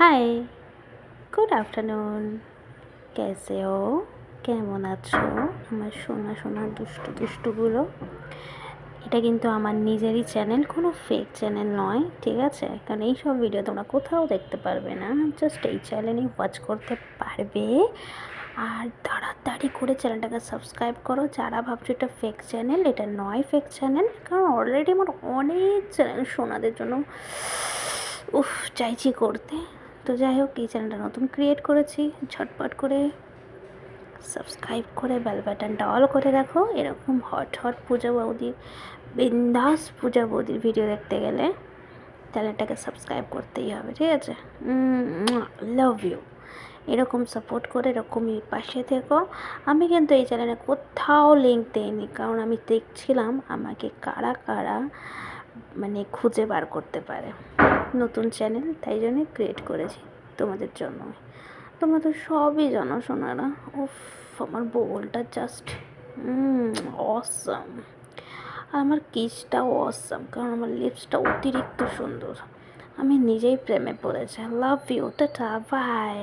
High, good afternoon. কেসে হো? কেমন আছো আমার সোনা সোনা দুষ্টু দুষ্টুগুলো? এটা কিন্তু আমার নিজেরই চ্যানেল, কোনো ফেক চ্যানেল নয়, ঠিক আছে? কারণ এইসব ভিডিও তোমরা কোথাও দেখতে পারবে না, জাস্ট এই চ্যানেলেই ওয়াচ করতে পারবে। আর তাড়াতাড়ি করে চ্যানেলটাকে সাবস্ক্রাইব করো যারা ভাবছো এটা ফেক চ্যানেল। এটা নয় ফেক চ্যানেল, কারণ অলরেডি আমার অনেক চ্যানেল সোনাদের জন্য চাইছি করতে। তো যাই হোক, এই চ্যানেলটা নতুন ক্রিয়েট করেছি, ঝটপট করে সাবস্ক্রাইব করে বেল বাটনটা অল করে রাখো। এরকম হট হট পূজা বৌদির, বিন্দাস পূজা বৌদির ভিডিও দেখতে গেলে চ্যানেলটাকে সাবস্ক্রাইব করতেই হবে, ঠিক আছে? Love you. এরকম সাপোর্ট করে এরকমই পাশে থেকো। আমি কিন্তু এই চ্যানেলে কোথাও লিঙ্ক দিইনি, কারণ আমি দেখছিলাম আমাকে কারা কারা খুঁজে বার করতে পারে। নতুন চ্যানেল, তাই জন্যই ক্রিয়েট করেছি তোমাদের জন্য। তোমরা তো সবই জানো সোনারা। উফ, আমার বোলটা জাস্ট অসাম। আর আমার কিসটাও অসাম, কারণ আমার লিপসটা অতিরিক্ত সুন্দর। আমি নিজেই প্রেমে পড়েছি। Love you, tata, by.